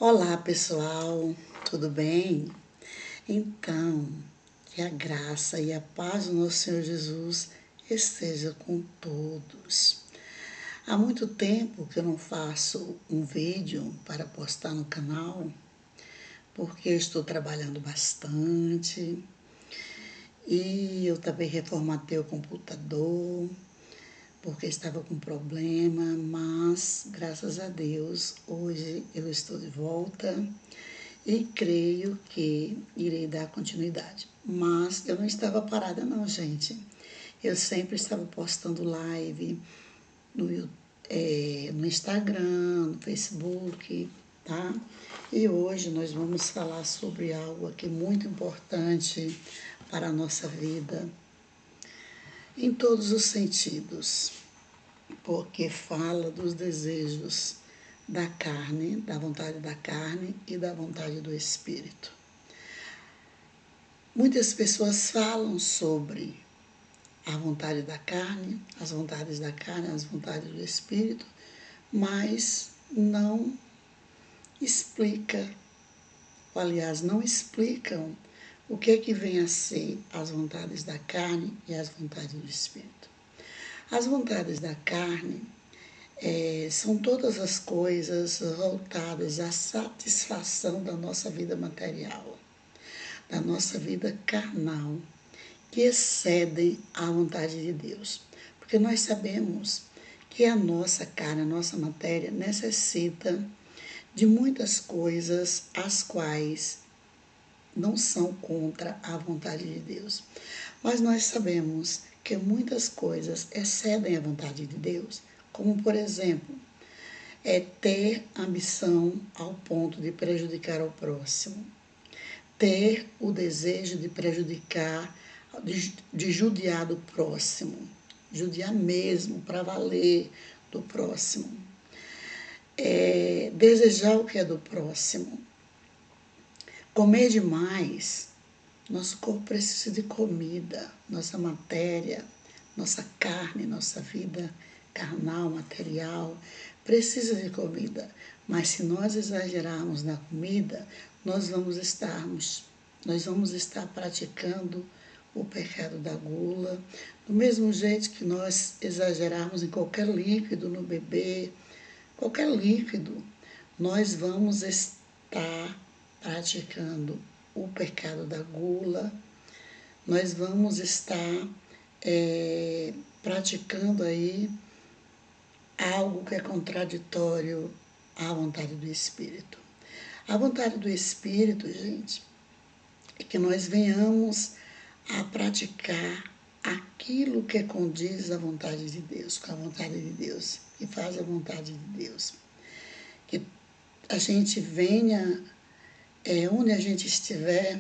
Olá pessoal, tudo bem? Então, que a graça e a paz do nosso Senhor Jesus esteja com todos. Há muito tempo que eu não faço um vídeo para postar no canal, porque eu estou trabalhando bastante e eu também reformatei o computador, porque estava com problema, mas graças a Deus hoje eu estou de volta e creio que irei dar continuidade. Mas eu não estava parada não, gente. Eu sempre estava postando live no Instagram, no Facebook, tá? E hoje nós vamos falar sobre algo aqui muito importante para a nossa vida, em todos os sentidos, porque fala dos desejos da carne, da vontade da carne e da vontade do espírito. Muitas pessoas falam sobre a vontade da carne, as vontades da carne, as vontades do espírito, mas não explica, ou, aliás, não explicam o que é que vem a ser as vontades da carne e as vontades do espírito. As vontades da carne são todas as coisas voltadas à satisfação da nossa vida material, da nossa vida carnal, que excedem a vontade de Deus. Porque nós sabemos que a nossa carne, a nossa matéria, necessita de muitas coisas as quais não são contra a vontade de Deus. Mas nós sabemos que muitas coisas excedem a vontade de Deus, como por exemplo, ter ambição ao ponto de prejudicar ao próximo, ter o desejo de prejudicar, de judiar do próximo, judiar mesmo, para valer do próximo, desejar o que é do próximo, comer demais. Nosso corpo precisa de comida, nossa matéria, nossa carne, nossa vida carnal, material, precisa de comida. Mas se nós exagerarmos na comida, nós vamos estar praticando o pecado da gula. Do mesmo jeito que nós exagerarmos em qualquer líquido, no beber, qualquer líquido, nós vamos estar praticando o pecado da gula, nós vamos estar praticando aí algo que é contraditório à vontade do Espírito. A vontade do Espírito, gente, é que nós venhamos a praticar aquilo que condiz à vontade de Deus, com a vontade de Deus, que faz a vontade de Deus. Que a gente venha, onde a gente estiver,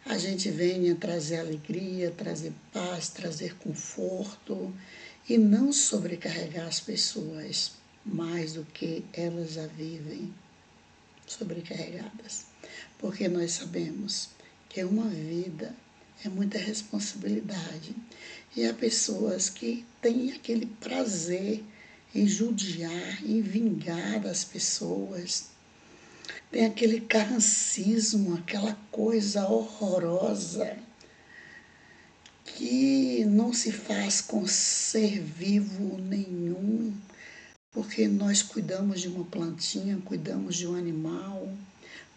a gente venha trazer alegria, trazer paz, trazer conforto e não sobrecarregar as pessoas mais do que elas já vivem sobrecarregadas. Porque nós sabemos que uma vida é muita responsabilidade e há pessoas que têm aquele prazer em judiar, em vingar das pessoas. Tem aquele carrancismo, aquela coisa horrorosa que não se faz com ser vivo nenhum, porque nós cuidamos de uma plantinha, cuidamos de um animal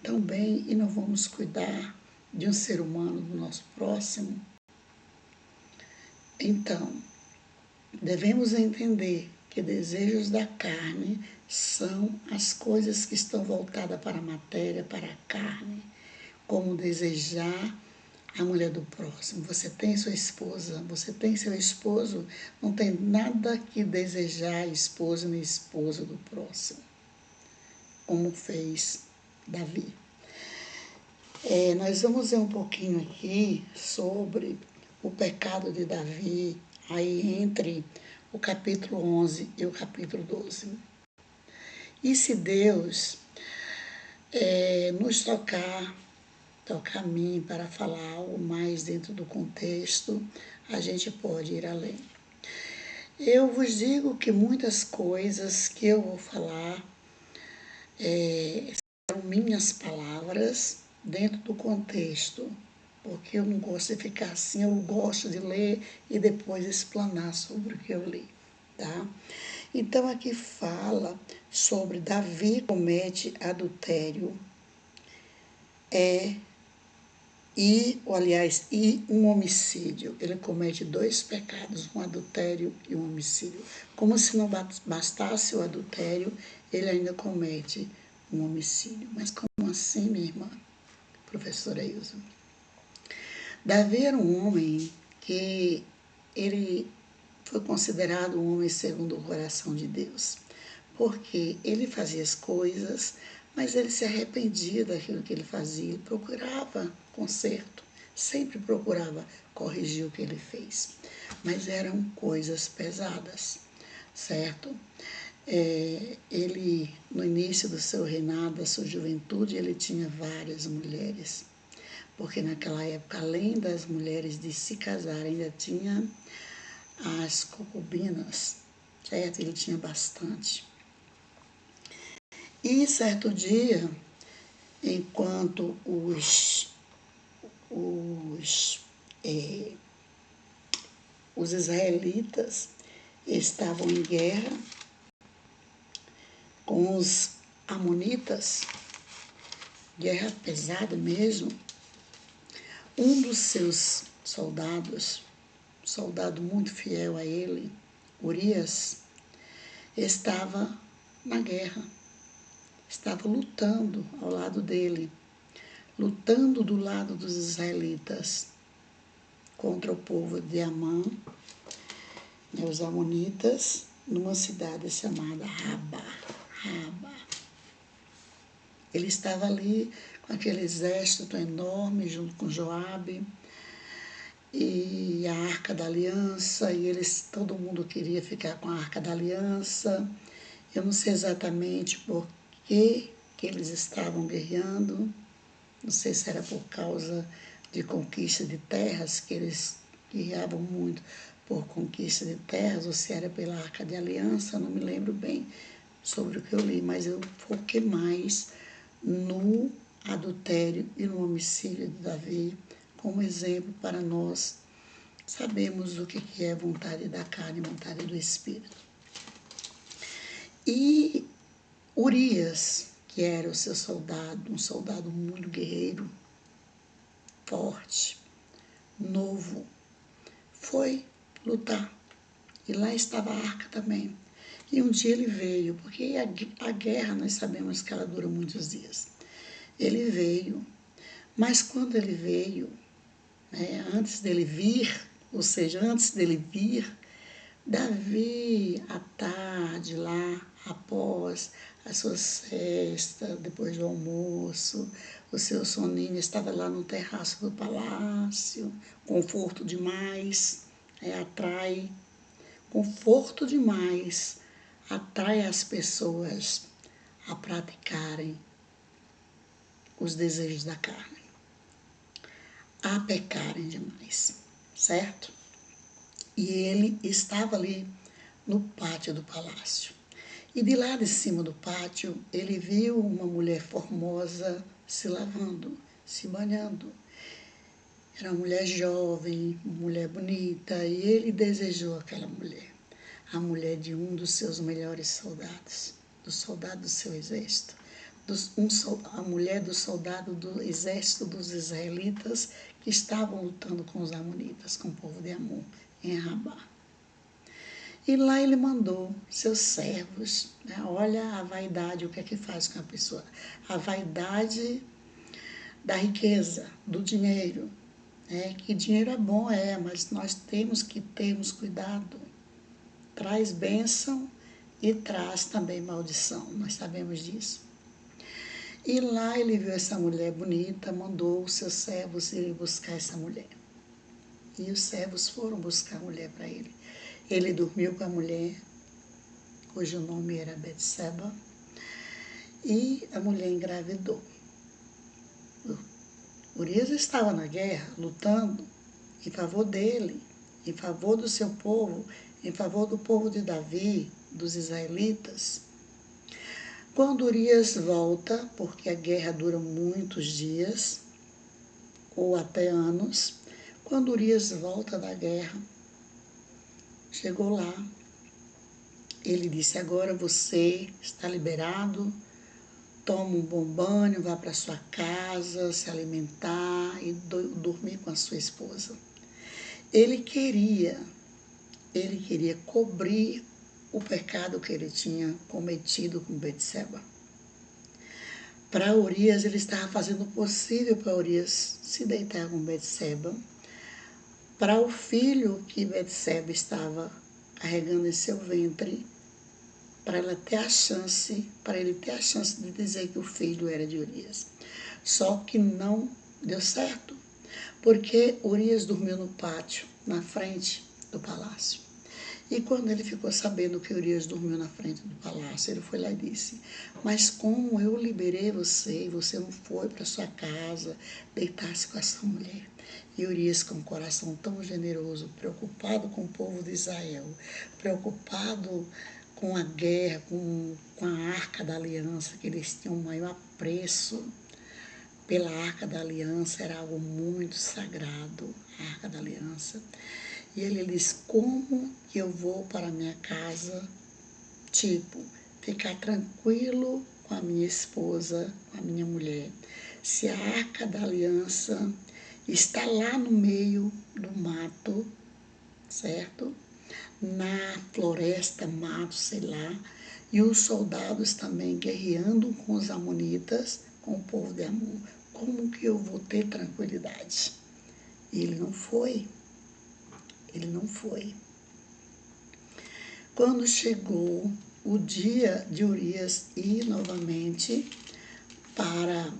também e não vamos cuidar de um ser humano, do nosso próximo. Então, devemos entender que desejos da carne são as coisas que estão voltadas para a matéria, para a carne, como desejar a mulher do próximo. Você tem sua esposa, você tem seu esposo, não tem nada que desejar a esposa nem esposo do próximo, como fez Davi. Nós vamos ver um pouquinho aqui sobre o pecado de Davi, aí entre o capítulo 11 e o capítulo 12. E se Deus nos tocar a mim para falar algo mais dentro do contexto, a gente pode ir além. Eu vos digo que muitas coisas que eu vou falar eram minhas palavras dentro do contexto, porque eu não gosto de ficar assim, eu gosto de ler e depois explanar sobre o que eu li, tá? Então aqui fala sobre Davi comete adultério e um homicídio. Ele comete 2 pecados, um adultério e um homicídio. Como se não bastasse o adultério, ele ainda comete um homicídio. Mas como assim, minha irmã, professora Ilza? Davi era um homem que ele foi considerado um homem segundo o coração de Deus, porque ele fazia as coisas, mas ele se arrependia daquilo que ele fazia, ele procurava conserto, sempre procurava corrigir o que ele fez, mas eram coisas pesadas, certo? Ele, no início do seu reinado, da sua juventude, ele tinha várias mulheres, porque naquela época, além das mulheres de se casar, ainda tinha as concubinas, certo? Ele tinha bastante. E certo dia, enquanto os israelitas estavam em guerra com os amonitas, guerra pesada mesmo, um dos seus soldados, soldado muito fiel a ele, Urias, estava na guerra, estava lutando ao lado dele, lutando do lado dos israelitas contra o povo de Amã, os amonitas, numa cidade chamada Rabá. Ele estava ali com aquele exército enorme, junto com Joabe, e a Arca da Aliança, e todo mundo queria ficar com a Arca da Aliança. Eu não sei exatamente por que eles estavam guerreando, não sei se era por causa de conquista de terras, que eles guerreavam muito por conquista de terras, ou se era pela Arca de Aliança, não me lembro bem sobre o que eu li, mas eu foquei mais no adultério e no homicídio de Davi, como exemplo para nós sabermos o que é vontade da carne e vontade do Espírito. E Urias, que era o seu soldado, um soldado muito guerreiro, forte, novo, foi lutar. E lá estava a arca também. E um dia ele veio, porque a guerra nós sabemos que ela dura muitos dias. Ele veio, mas quando ele veio, antes dele vir, ou seja, antes dele vir, Davi, à tarde, lá, após a sua cesta, depois do almoço, o seu soninho, estava lá no terraço do palácio, conforto demais, atrai, conforto demais, atrai as pessoas a praticarem os desejos da carne, a pecarem demais, certo? E ele estava ali no pátio do palácio. E de lá de cima do pátio, ele viu uma mulher formosa se lavando, se banhando. Era uma mulher jovem, uma mulher bonita, e ele desejou aquela mulher, a mulher de um dos seus melhores soldados, do soldado do seu exército, a mulher do soldado do exército dos israelitas que estavam lutando com os amonitas, com o povo de Amon, em Rabá. E lá ele mandou seus servos, olha a vaidade, o que é que faz com a pessoa? A vaidade da riqueza, do dinheiro. Que dinheiro é bom, mas nós temos que termos cuidado. Traz bênção e traz também maldição, nós sabemos disso. E lá ele viu essa mulher bonita, mandou os seus servos irem buscar essa mulher. E os servos foram buscar a mulher para ele. Ele dormiu com a mulher, cujo nome era Betseba, e a mulher engravidou. Urias estava na guerra, lutando em favor dele, em favor do seu povo, em favor do povo de Davi, dos israelitas. Quando Urias volta, porque a guerra dura muitos dias, ou até anos, quando Urias volta da guerra, chegou lá, ele disse: agora você está liberado, toma um bom banho, vá para sua casa, se alimentar e dormir com a sua esposa. Ele queria cobrir o pecado que ele tinha cometido com Betseba. Para Urias, ele estava fazendo o possível para Urias se deitar com Betseba. Para o filho que Betseba estava carregando em seu ventre, para ele ter a chance de dizer que o filho era de Urias. Só que não deu certo, porque Urias dormiu no pátio, na frente do palácio. E quando ele ficou sabendo que Urias dormiu na frente do palácio, ele foi lá e disse: mas como eu liberei você e você não foi para sua casa deitar-se com essa mulher? E Urias, com um coração tão generoso, preocupado com o povo de Israel, preocupado com a guerra, com a Arca da Aliança, que eles tinham o maior apreço pela Arca da Aliança, era algo muito sagrado, a Arca da Aliança. E ele diz: como que eu vou para a minha casa, ficar tranquilo com a minha esposa, com a minha mulher, se a Arca da Aliança está lá no meio do mato, certo? Na floresta, mato, sei lá, e os soldados também guerreando com os amonitas, com o povo de Amon. Como que eu vou ter tranquilidade? E ele não foi. Quando chegou o dia de Urias ir novamente para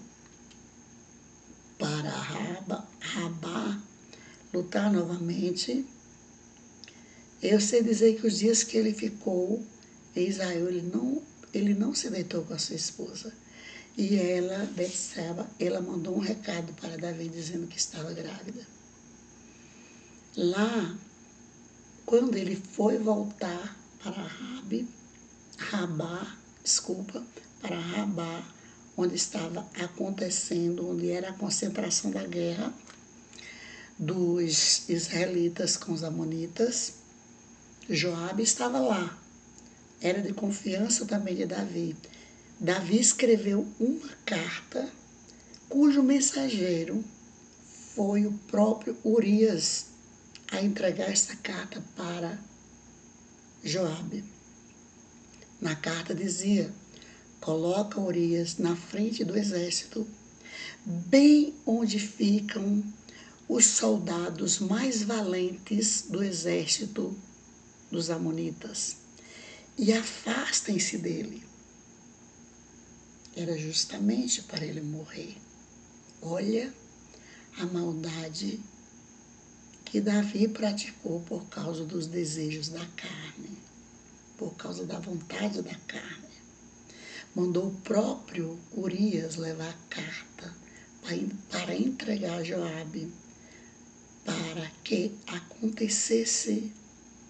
Rabá, lutar novamente, eu sei dizer que os dias que ele ficou em Israel, ele não se deitou com a sua esposa. E ela, Betseba, ela mandou um recado para Davi dizendo que estava grávida. Lá, quando ele foi voltar para Rabá, onde estava acontecendo, onde era a concentração da guerra dos israelitas com os amonitas, Joabe estava lá. Era de confiança também de Davi. Davi escreveu uma carta, cujo mensageiro foi o próprio Urias a entregar essa carta para Joabe. Na carta dizia: coloca Urias na frente do exército, bem onde ficam os soldados mais valentes do exército dos amonitas, e afastem-se dele. Era justamente para ele morrer. Olha a maldade que Davi praticou por causa dos desejos da carne, por causa da vontade da carne. Mandou o próprio Urias levar a carta para entregar a Joabe, para que acontecesse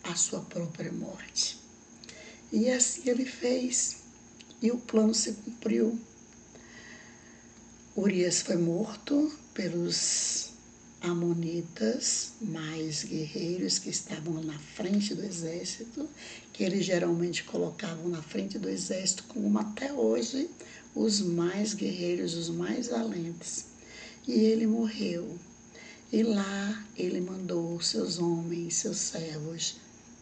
a sua própria morte. E assim ele fez, e o plano se cumpriu. Urias foi morto pelos amonitas, mais guerreiros que estavam na frente do exército, que eles geralmente colocavam na frente do exército, como até hoje, os mais guerreiros, os mais valentes. E ele morreu. E lá ele mandou seus homens, seus servos,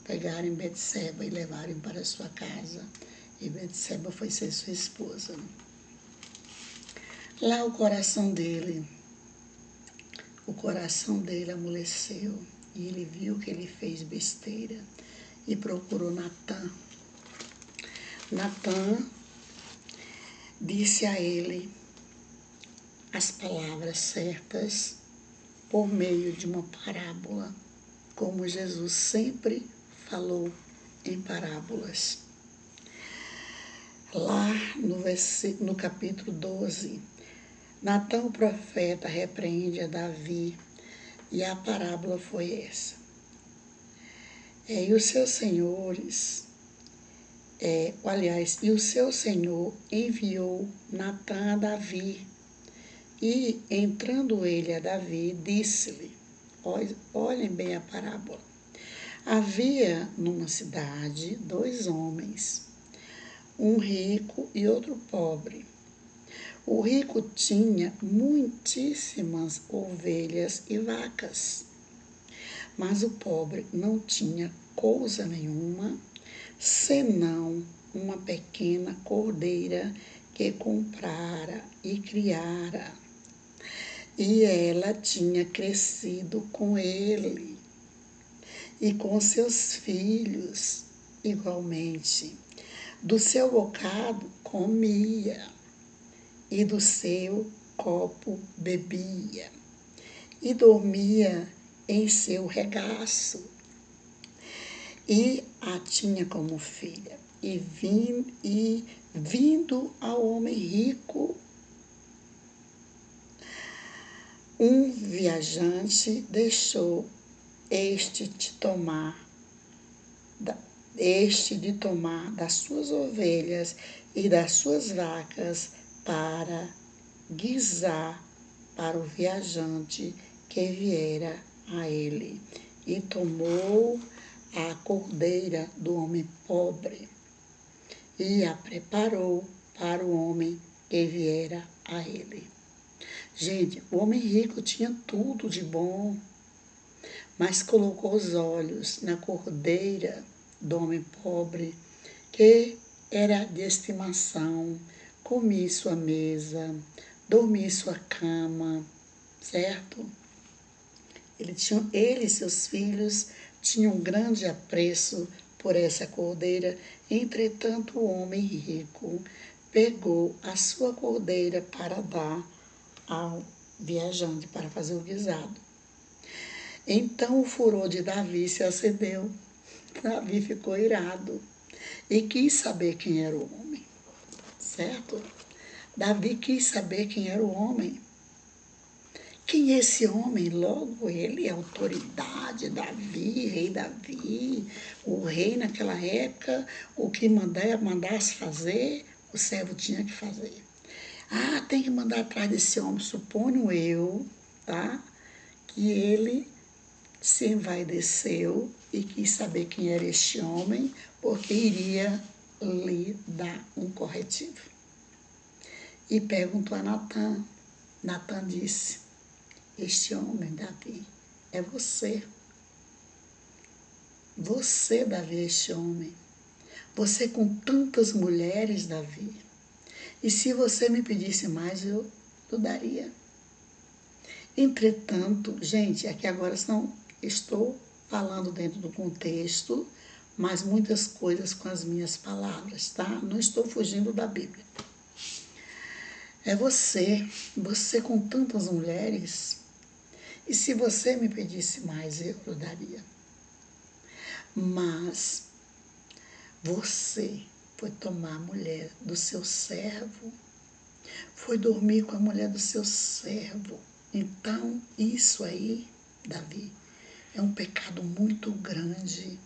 pegarem Betseba e levarem para sua casa. E Betseba foi ser sua esposa. Lá o coração dele amoleceu. E ele viu que ele fez besteira e procurou Natã. Natã disse a ele as palavras certas por meio de uma parábola, como Jesus sempre falou em parábolas. Lá no capítulo 12, Natã, o profeta, repreende a Davi, e a parábola foi essa. E os seus senhores aliás, e o seu senhor enviou Natã a Davi. E, entrando ele a Davi, disse-lhe, olhem bem a parábola, havia numa cidade 2 homens, um rico e outro pobre. O rico tinha muitíssimas ovelhas e vacas, mas o pobre não tinha coisa nenhuma, senão uma pequena cordeira que comprara e criara. E ela tinha crescido com ele e com seus filhos igualmente. Do seu bocado comia e do seu copo bebia e dormia em seu regaço. E a tinha como filha. E vindo ao homem rico, um viajante deixou este de tomar das suas ovelhas e das suas vacas para guisar para o viajante que viera a ele. E tomou a cordeira do homem pobre e a preparou para o homem que viera a ele. Gente, o homem rico tinha tudo de bom, mas colocou os olhos na cordeira do homem pobre, que era de estimação, comia em sua mesa, dormia em sua cama, certo? Ele e seus filhos tinham um grande apreço por essa cordeira. Entretanto, o homem rico pegou a sua cordeira para dar ao viajante, para fazer o guisado. Então o furor de Davi se acendeu. Davi ficou irado e quis saber quem era o homem, certo? Davi quis saber quem era o homem. Quem é esse homem? Logo ele, autoridade, Davi, rei Davi, o rei naquela época, o que mandasse fazer, o servo tinha que fazer. Ah, tem que mandar atrás desse homem, suponho eu, tá? Que ele se envaideceu e quis saber quem era este homem, porque iria lhe dar um corretivo. E perguntou a Natã. Natã disse, este homem, Davi, é você. Você, Davi, este homem. Você com tantas mulheres, Davi. E se você me pedisse mais, eu daria. Entretanto, gente, aqui agora estou falando dentro do contexto, mas muitas coisas com as minhas palavras, tá? Não estou fugindo da Bíblia. É você com tantas mulheres, e se você me pedisse mais, eu daria. Mas você foi tomar a mulher do seu servo, foi dormir com a mulher do seu servo. Então, isso aí, Davi, é um pecado muito grande.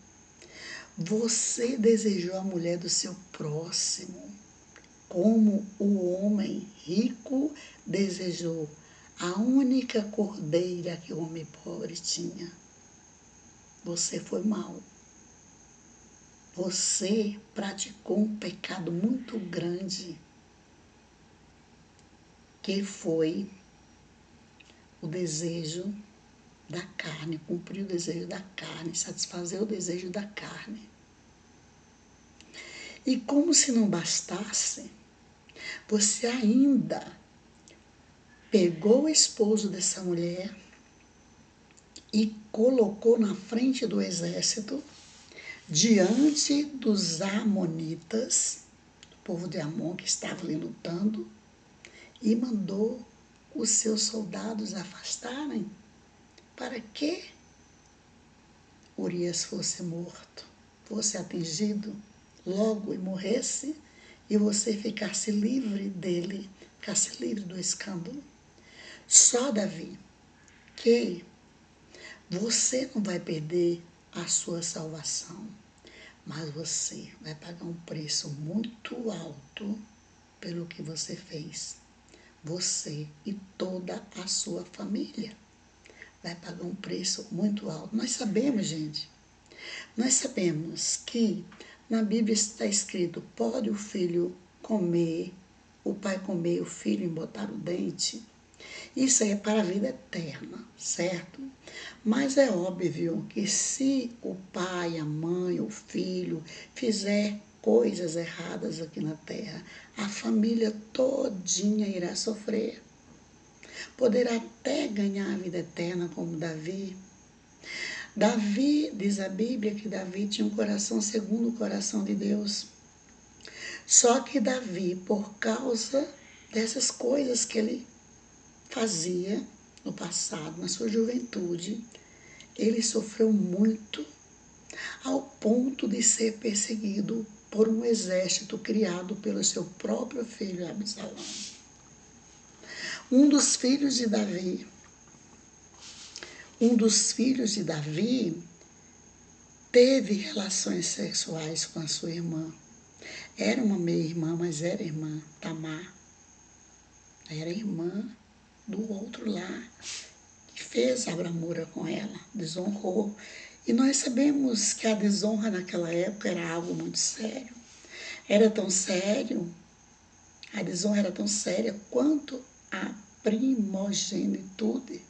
Você desejou a mulher do seu próximo, como o homem rico desejou a única cordeira que o homem pobre tinha. Você foi mau. Você praticou um pecado muito grande, que foi o desejo da carne, cumprir o desejo da carne, satisfazer o desejo da carne. E como se não bastasse, você ainda pegou o esposo dessa mulher e colocou na frente do exército, diante dos amonitas, do povo de Amon que estava ali lutando, e mandou os seus soldados afastarem para que Urias fosse morto, fosse atingido logo e morresse, e você ficasse livre dele, ficasse livre do escândalo. Só, Davi, que você não vai perder a sua salvação, Mas você vai pagar um preço muito alto pelo que você fez. Você e toda a sua família vai pagar um preço muito alto. Nós sabemos, gente, nós sabemos que na Bíblia está escrito: pode o filho comer, o pai comer, o filho embotar o dente. Isso aí é para a vida eterna, certo? Mas é óbvio que se o pai, a mãe, o filho fizer coisas erradas aqui na terra, a família todinha irá sofrer. Poderá até ganhar a vida eterna como Davi. Davi, diz a Bíblia que Davi tinha um coração segundo o coração de Deus. Só que Davi, por causa dessas coisas que ele fazia no passado, na sua juventude, ele sofreu muito ao ponto de ser perseguido por um exército criado pelo seu próprio filho Absalão. Um dos filhos de Davi teve relações sexuais com a sua irmã. Era uma meia-irmã, mas era irmã, Tamar. Era irmã do outro lá, que fez a bramura com ela, desonrou. E nós sabemos que a desonra naquela época era algo muito sério. Era tão sério, a desonra era tão séria quanto a primogenitude.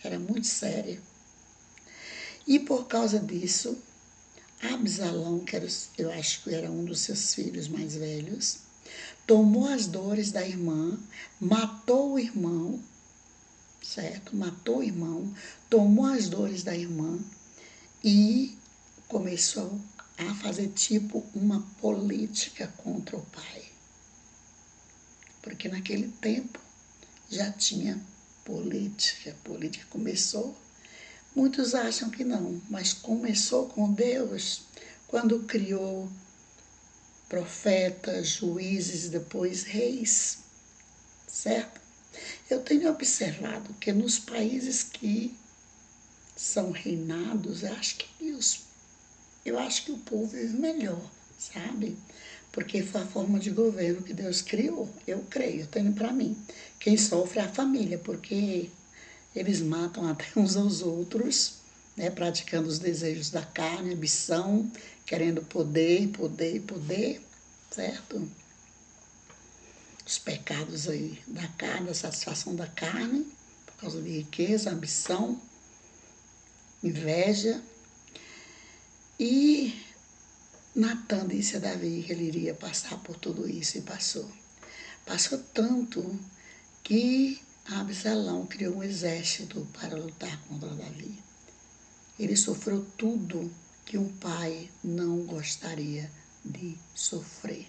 Era muito séria. E por causa disso, Absalão, que eu acho que era um dos seus filhos mais velhos, tomou as dores da irmã, matou o irmão, certo? Matou o irmão, tomou as dores da irmã e começou a fazer tipo uma política contra o pai. Porque naquele tempo já tinha política. A política começou. Muitos acham que não, mas começou com Deus quando criou profetas, juízes, depois reis, certo? Eu tenho observado que nos países que são reinados, eu acho que o povo vive melhor, sabe? Porque foi a forma de governo que Deus criou. Eu creio, eu tenho para mim. Quem sofre é a família, porque eles matam até uns aos outros, né? Praticando os desejos da carne, ambição, querendo poder, poder, poder, certo? Os pecados aí da carne, a satisfação da carne, por causa de riqueza, ambição, inveja. E Natan disse a Davi que ele iria passar por tudo isso e passou. Passou tanto que Absalão criou um exército para lutar contra Davi. Ele sofreu tudo que um pai não gostaria de sofrer.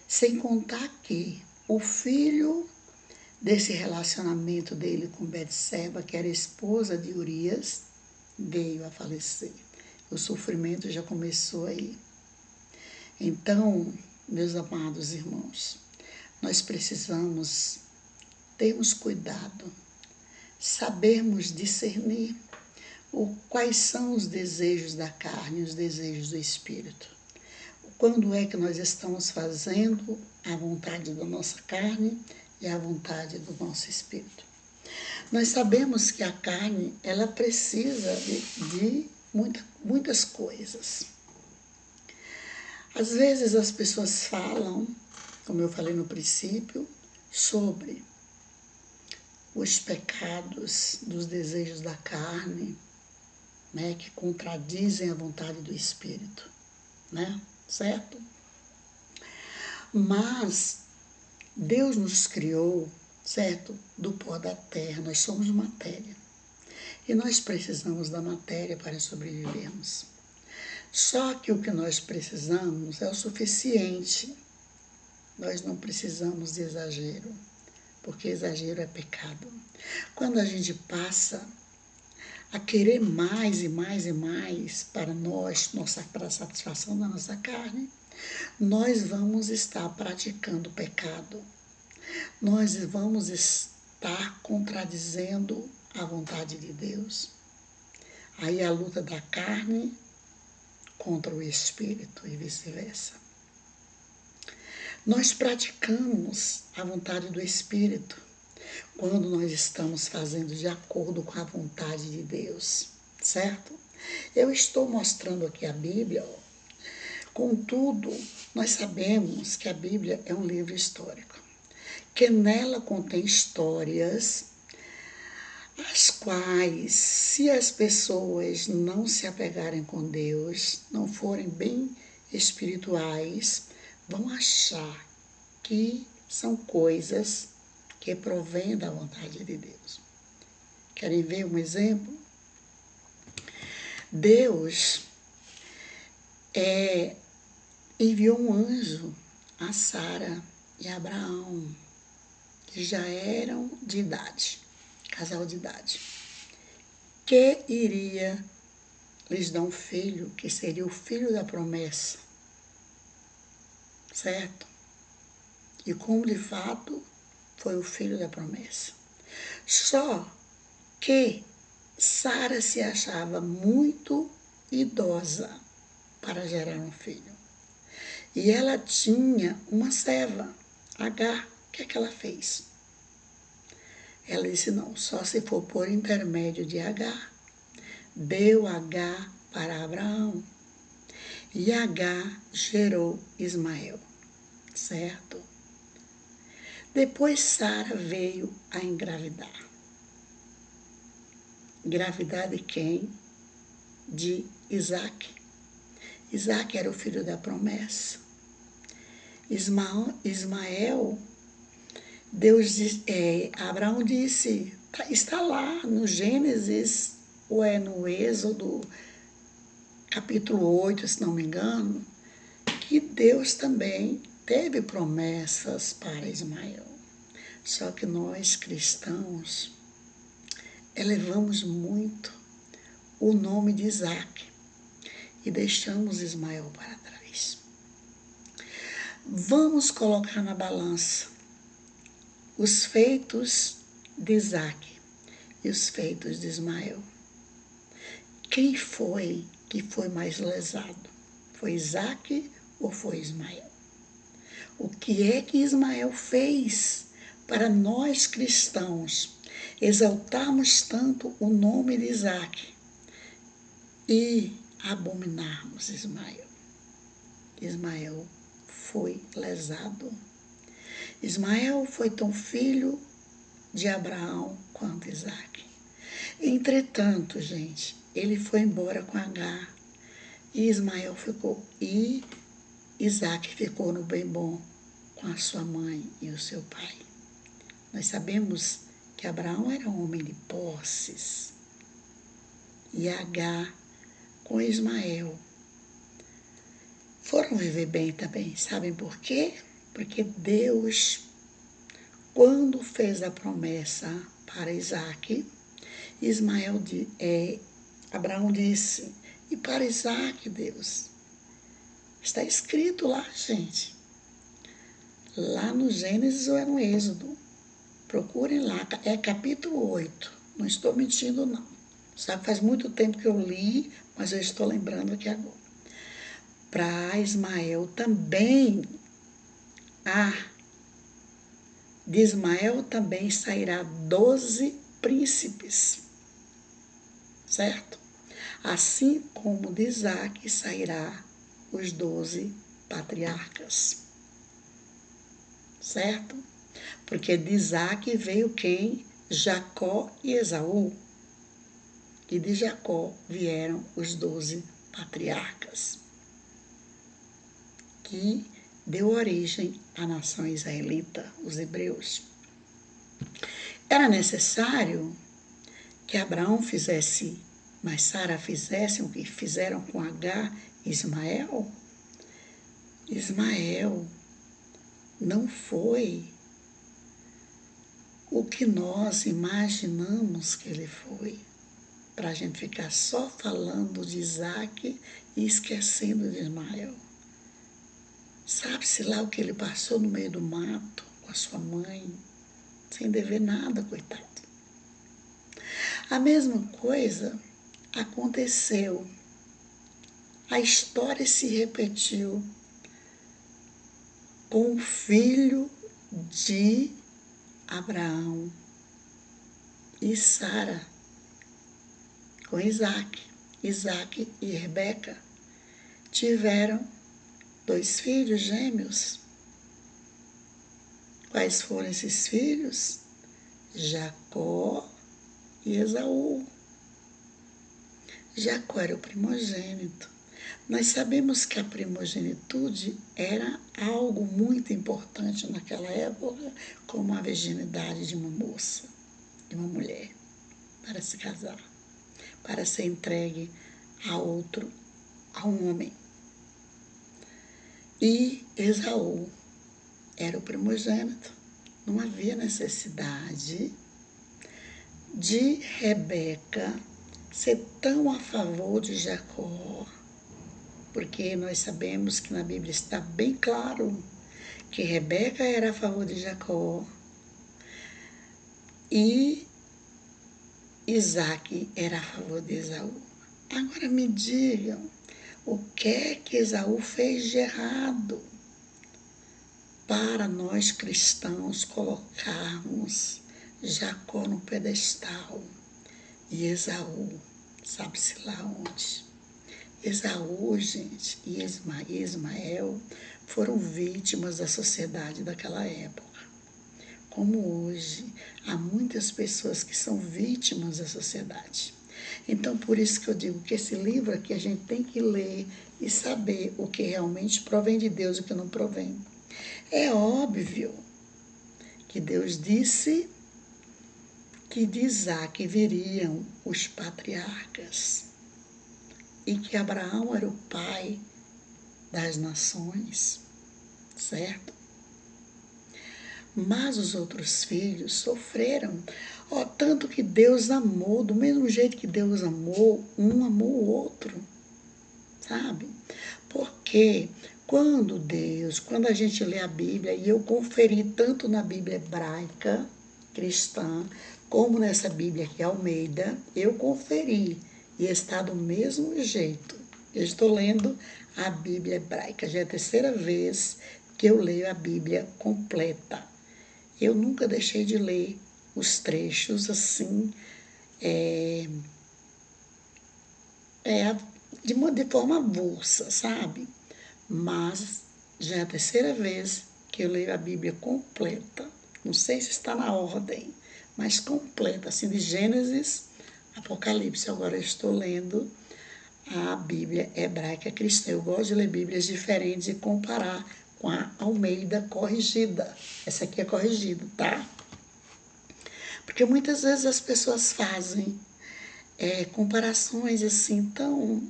Sem contar que o filho desse relacionamento dele com Betseba, que era esposa de Urias, veio a falecer. O sofrimento já começou aí. Então, meus amados irmãos, nós precisamos termos cuidado, sabermos discernir quais são os desejos da carne e os desejos do espírito. Quando é que nós estamos fazendo a vontade da nossa carne e a vontade do nosso espírito. Nós sabemos que a carne, ela precisa de muitas coisas. Às vezes as pessoas falam, como eu falei no princípio, sobre os pecados dos desejos da carne, né, que contradizem a vontade do Espírito, né, certo? Mas Deus nos criou, certo, do pó da terra, nós somos matéria. E nós precisamos da matéria para sobrevivermos. Só que o que nós precisamos é o suficiente. Nós não precisamos de exagero, porque exagero é pecado. Quando a gente passa a querer mais e mais e mais para nós, para a satisfação da nossa carne, nós vamos estar praticando pecado. Nós vamos estar contradizendo a vontade de Deus. Aí a luta da carne contra o espírito e vice-versa. Nós praticamos a vontade do espírito quando nós estamos fazendo de acordo com a vontade de Deus, certo? Eu estou mostrando aqui a Bíblia, contudo, nós sabemos que a Bíblia é um livro histórico, que nela contém histórias as quais, se as pessoas não se apegarem com Deus, não forem bem espirituais, vão achar que são coisas que provêm da vontade de Deus. Querem ver um exemplo? Deus enviou um anjo a Sara e a Abraão, que já eram de idade, casal de idade, que iria lhes dar um filho, que seria o filho da promessa, certo? E como de fato foi o filho da promessa. Só que Sara se achava muito idosa para gerar um filho. E ela tinha uma serva, Agar. O que é que ela fez? Ela disse, não, só se for por intermédio de Agar. Deu Agar para Abraão. E Agar gerou Ismael, certo? Depois Sara veio a engravidar. Engravidar de quem? De Isaac. Isaac era o filho da promessa. Ismael, Abraão disse, está lá no Gênesis, ou é no Êxodo, capítulo 8, se não me engano, que Deus também teve promessas para Ismael. Só que nós, cristãos, elevamos muito o nome de Isaac e deixamos Ismael para trás. Vamos colocar na balança os feitos de Isaac e os feitos de Ismael. Quem foi que foi mais lesado? Foi Isaac ou foi Ismael? O que é que Ismael fez para nós cristãos exaltarmos tanto o nome de Isaac e abominarmos Ismael? Ismael foi lesado. Ismael foi tão filho de Abraão quanto Isaac. Entretanto, gente, ele foi embora com Agar e Ismael ficou, e Isaac ficou no bem bom com a sua mãe e o seu pai. Nós sabemos que Abraão era um homem de posses e Agar com Ismael foram viver bem também. Sabem por quê? Porque Deus, quando fez a promessa para Isaac, Abraão disse, e para Isaac, Deus, está escrito lá, gente, lá no Gênesis ou é no Êxodo, procurem lá, é capítulo 8, não estou mentindo não, sabe, faz muito tempo que eu li, mas eu estou lembrando aqui agora. Para Ismael também, de Ismael também sairá 12 príncipes, certo? Assim como de Isaac sairá os 12 patriarcas, certo? Porque de Isaac veio quem? Jacó e Esaú. E de Jacó vieram os 12 patriarcas, que deu origem à nação israelita, os hebreus. Era necessário que Abraão fizesse, mas Sara fizesse o que fizeram com Agar e Ismael? Ismael não foi o que nós imaginamos que ele foi, para a gente ficar só falando de Isaac e esquecendo de Ismael. Sabe-se lá o que ele passou no meio do mato com a sua mãe, sem dever nada, coitado. A mesma coisa aconteceu a história se repetiu com o filho de Abraão e Sara, com Isaac. Isaac e Rebeca tiveram 2 filhos gêmeos. Quais foram esses filhos? Jacó e Esaú. Jacó era o primogênito. Nós sabemos que a primogenitude era algo muito importante naquela época, como a virginidade de uma moça, de uma mulher, para se casar, para ser entregue a um homem. E Esaú era o primogênito. Não havia necessidade de Rebeca ser tão a favor de Jacó, porque nós sabemos que na Bíblia está bem claro que Rebeca era a favor de Jacó e Isaac era a favor de Esaú. Agora me digam, o que é que Esaú fez de errado para nós cristãos colocarmos Jacó no pedestal e Esaú, sabe-se lá onde? Esaú, gente, e Ismael foram vítimas da sociedade daquela época. Como hoje, há muitas pessoas que são vítimas da sociedade. Então, por isso que eu digo que esse livro aqui a gente tem que ler e saber o que realmente provém de Deus e o que não provém. É óbvio que Deus disse que de Isaac viriam os patriarcas e que Abraão era o pai das nações, certo? Mas os outros filhos sofreram, tanto que Deus amou, do mesmo jeito que Deus amou, um amou o outro, sabe? Porque quando a gente lê a Bíblia, e eu conferi tanto na Bíblia hebraica, cristã, como nessa Bíblia aqui, Almeida, eu conferi. E está do mesmo jeito. Eu estou lendo a Bíblia hebraica. Já é a 3ª vez que eu leio a Bíblia completa. Eu nunca deixei de ler os trechos assim, de forma avulsa, sabe? Mas já é a 3ª vez que eu leio a Bíblia completa. Não sei se está na ordem, mas completa, assim, de Gênesis, Apocalipse. Agora eu estou lendo a Bíblia hebraica cristã. Eu gosto de ler Bíblias diferentes e comparar com a Almeida corrigida. Essa aqui é corrigida, tá? Porque muitas vezes as pessoas fazem comparações assim tão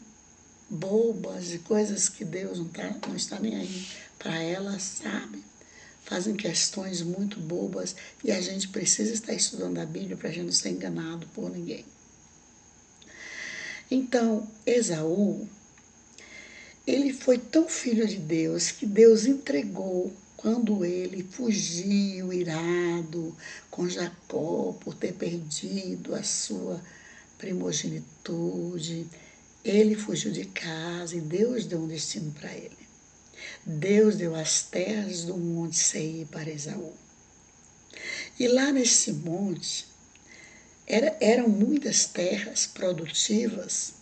bobas de coisas que Deus não está nem aí para elas, sabe? Fazem questões muito bobas e a gente precisa estar estudando a Bíblia para a gente não ser enganado por ninguém. Então, Esaú, ele foi tão filho de Deus que Deus entregou quando ele fugiu irado com Jacó por ter perdido a sua primogenitude. Ele fugiu de casa e Deus deu um destino para ele. Deus deu as terras do Monte Seir para Esaú. E lá nesse monte eram muitas terras produtivas.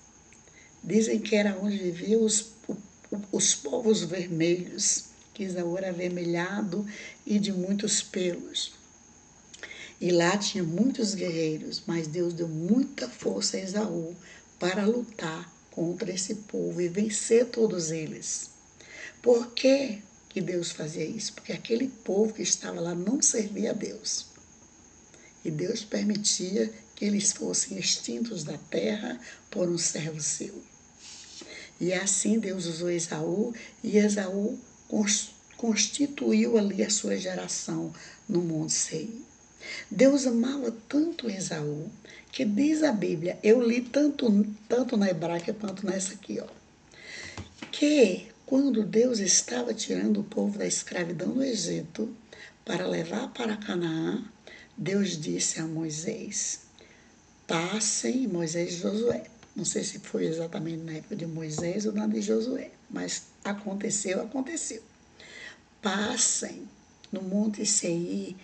Dizem que era onde viviam os povos vermelhos, que Esaú era avermelhado e de muitos pelos. E lá tinha muitos guerreiros, mas Deus deu muita força a Esaú para lutar contra esse povo e vencer todos eles. Por que Deus fazia isso? Porque aquele povo que estava lá não servia a Deus. E Deus permitia que eles fossem extintos da terra por um servo seu. E assim Deus usou Esaú, e Esaú constituiu ali a sua geração no Monte Seir. Deus amava tanto Esaú, que diz a Bíblia, eu li tanto na hebraica quanto nessa aqui, que quando Deus estava tirando o povo da escravidão do Egito para levar para Canaã, Deus disse a Moisés, passem, Moisés e Josué, Não sei se foi exatamente na época de Moisés ou na de Josué, mas aconteceu, aconteceu. Passem no Monte Seir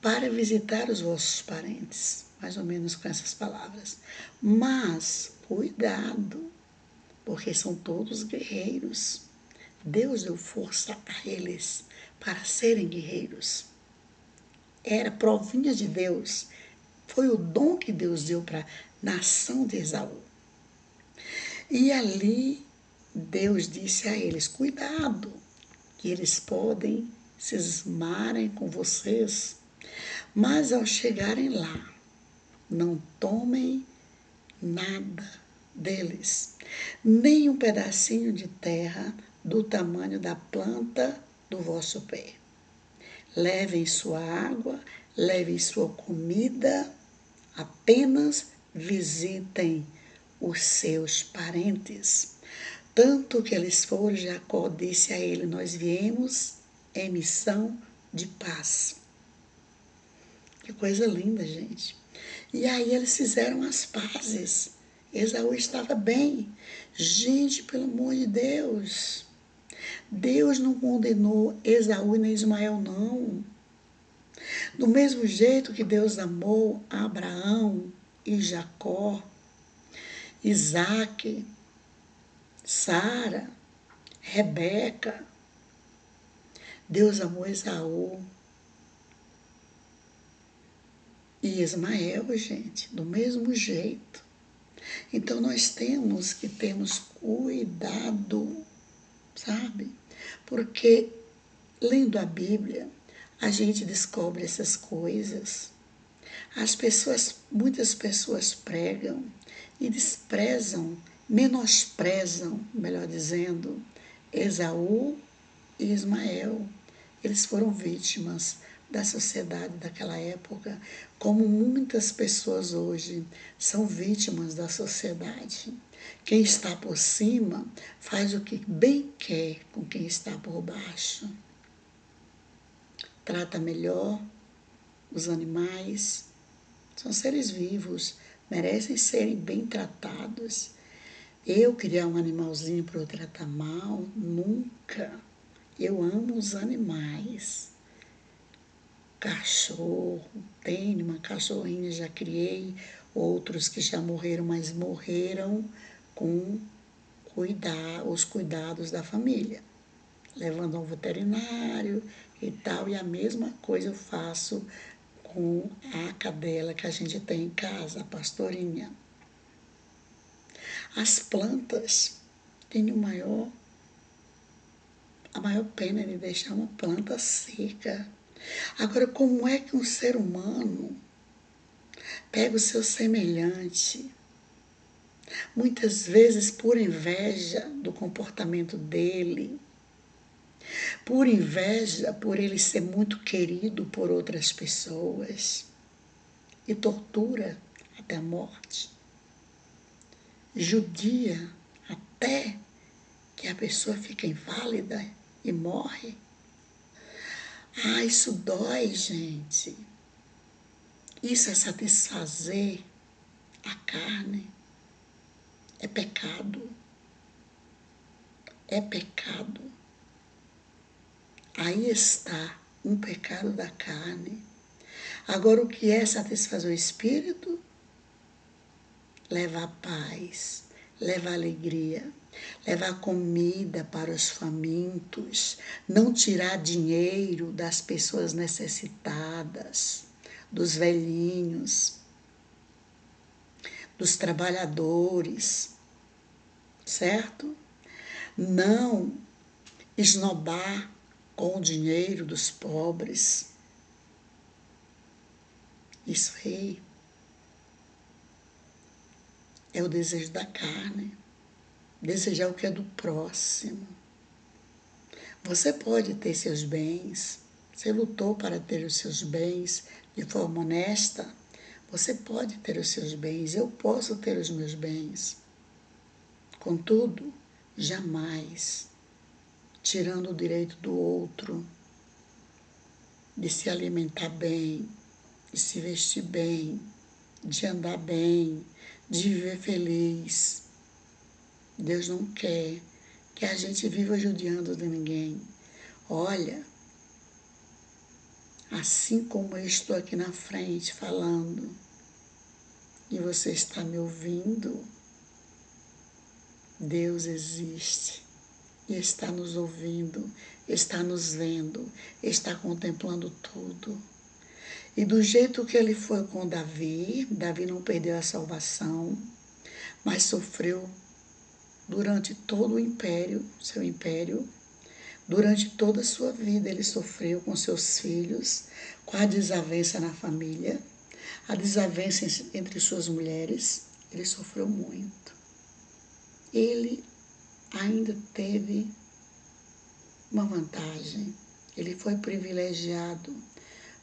para visitar os vossos parentes, mais ou menos com essas palavras. Mas cuidado, porque são todos guerreiros. Deus deu força a eles para serem guerreiros. Era provinha de Deus. Foi o dom que Deus deu para a nação de Esaú. E ali Deus disse a eles: cuidado, que eles podem cismarem com vocês, mas ao chegarem lá, não tomem nada deles, nem um pedacinho de terra do tamanho da planta do vosso pé. Levem sua água, levem sua comida, apenas visitem os seus parentes. Tanto que eles foram, Jacó disse a ele: nós viemos em missão de paz. Que coisa linda, gente. E aí eles fizeram as pazes. Esaú estava bem. Gente, pelo amor de Deus. Deus não condenou Esaú nem Ismael, não. Do mesmo jeito que Deus amou Abraão e Jacó, Isaac, Sara, Rebeca, Deus amou Esaú e Ismael, gente, do mesmo jeito. Então nós temos que termos cuidado, sabe? Porque lendo a Bíblia, a gente descobre essas coisas. Muitas pessoas pregam e desprezam, menosprezam, melhor dizendo, Esaú e Ismael. Eles foram vítimas da sociedade daquela época, como muitas pessoas hoje são vítimas da sociedade. Quem está por cima faz o que bem quer com quem está por baixo. Trata melhor os animais, são seres vivos, merecem serem bem tratados. Eu criar um animalzinho para eu tratar mal? Nunca. Eu amo os animais. Cachorro, tenho uma cachorrinha, já criei, outros que já morreram, mas morreram com os cuidados da família, levando ao veterinário e tal, e a mesma coisa eu faço com a cadela que a gente tem em casa, a pastorinha. As plantas têm a maior pena de deixar uma planta seca. Agora, como é que um ser humano pega o seu semelhante, muitas vezes por inveja do comportamento dele, por inveja por ele ser muito querido por outras pessoas, e tortura até a morte, judia até que a pessoa fica inválida e morre? Ah, isso dói, gente. Isso é satisfazer a carne. É pecado. É pecado. Aí está um pecado da carne. Agora, o que é satisfazer o espírito? Levar paz, levar alegria, levar comida para os famintos, não tirar dinheiro das pessoas necessitadas, dos velhinhos, dos trabalhadores, certo? Não esnobar com o dinheiro dos pobres. Isso aí é o desejo da carne, desejar o que é do próximo. Você pode ter seus bens, você lutou para ter os seus bens de forma honesta, você pode ter os seus bens, eu posso ter os meus bens. Contudo, jamais tirando o direito do outro de se alimentar bem, de se vestir bem, de andar bem, de viver feliz. Deus não quer que a gente viva judiando de ninguém. Olha, assim como eu estou aqui na frente falando e você está me ouvindo, Deus existe e está nos ouvindo, está nos vendo, está contemplando tudo. E do jeito que ele foi com Davi, Davi não perdeu a salvação, mas sofreu durante todo o império, seu império, durante toda a sua vida ele sofreu com seus filhos, com a desavença na família, a desavença entre suas mulheres, ele sofreu muito. Ele ainda teve uma vantagem, ele foi privilegiado,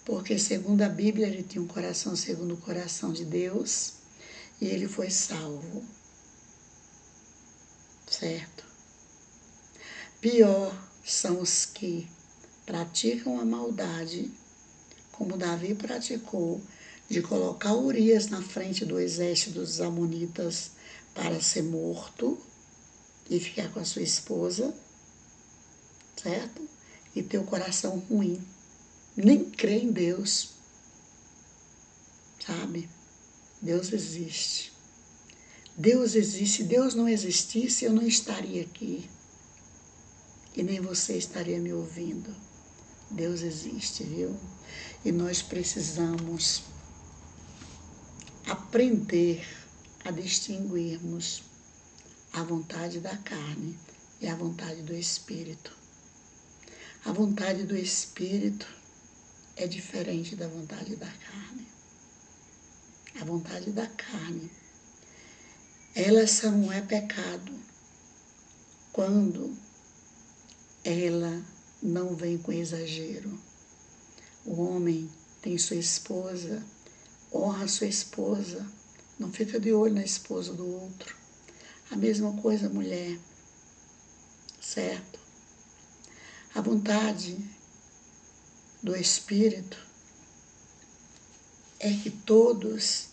porque segundo a Bíblia ele tinha um coração segundo o coração de Deus e ele foi salvo, certo? Pior são os que praticam a maldade, como Davi praticou, de colocar Urias na frente do exército dos amonitas para ser morto e ficar com a sua esposa, certo? E ter o coração ruim, nem crê em Deus, sabe? Deus existe. Deus existe. Se Deus não existisse, eu não estaria aqui. E nem você estaria me ouvindo. Deus existe, viu? E nós precisamos aprender a distinguirmos a vontade da carne e a vontade do Espírito. A vontade do Espírito é diferente da vontade da carne. A vontade da carne, ela só não é pecado quando ela não vem com exagero. O homem tem sua esposa, honra sua esposa, não fica de olho na esposa do outro. A mesma coisa a mulher, certo? A vontade do Espírito é que todos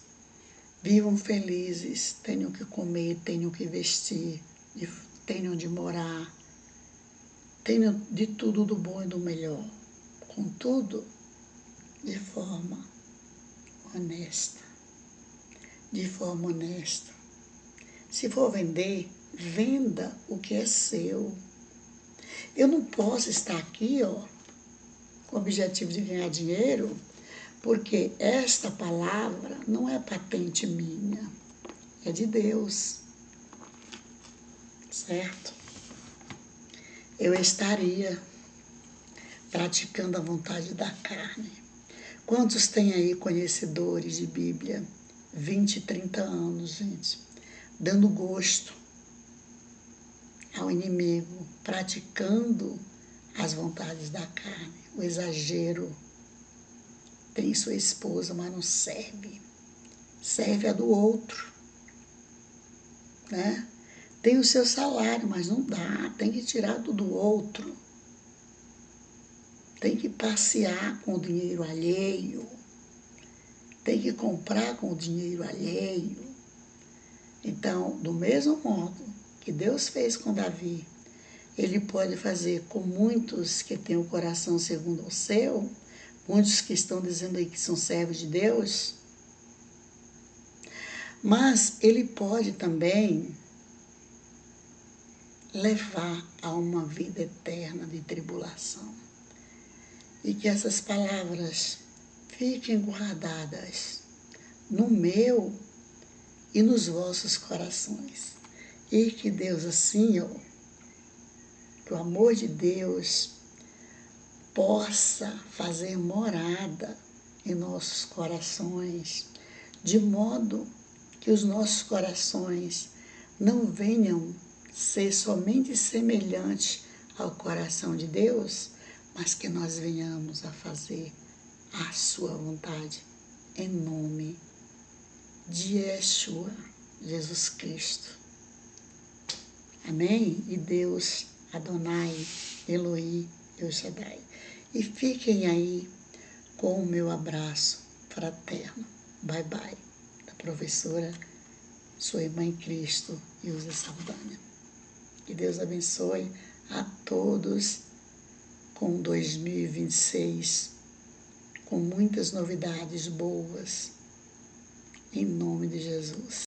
vivam felizes, tenham o que comer, tenham o que vestir, tenham de morar, tenham de tudo do bom e do melhor, contudo, de forma honesta. De forma honesta. Se for vender, venda o que é seu. Eu não posso estar aqui, com o objetivo de ganhar dinheiro, porque esta palavra não é patente minha, é de Deus, certo? Eu estaria praticando a vontade da carne. Quantos tem aí conhecedores de Bíblia? 20, 30 anos, gente, dando gosto ao inimigo, praticando as vontades da carne, o exagero. Tem sua esposa, mas não serve. Serve a do outro, né? Tem o seu salário, mas não dá. Tem que tirar do outro. Tem que passear com o dinheiro alheio. Tem que comprar com o dinheiro alheio. Então, do mesmo modo que Deus fez com Davi, Ele pode fazer com muitos que têm o coração segundo o seu, muitos que estão dizendo aí que são servos de Deus, mas Ele pode também levar a uma vida eterna de tribulação. E que essas palavras fiquem guardadas no meu e nos vossos corações. E que Deus assim, que o amor de Deus possa fazer morada em nossos corações, de modo que os nossos corações não venham ser somente semelhantes ao coração de Deus, mas que nós venhamos a fazer a sua vontade, em nome de Yeshua, Jesus Cristo. Amém? E Deus, Adonai, Elohim, El Shaddai. E fiquem aí com o meu abraço fraterno. Bye, bye. Da professora sua irmã em Cristo, Ilza Saldanha. Que Deus abençoe a todos com 2026, com muitas novidades boas, em nome de Jesus.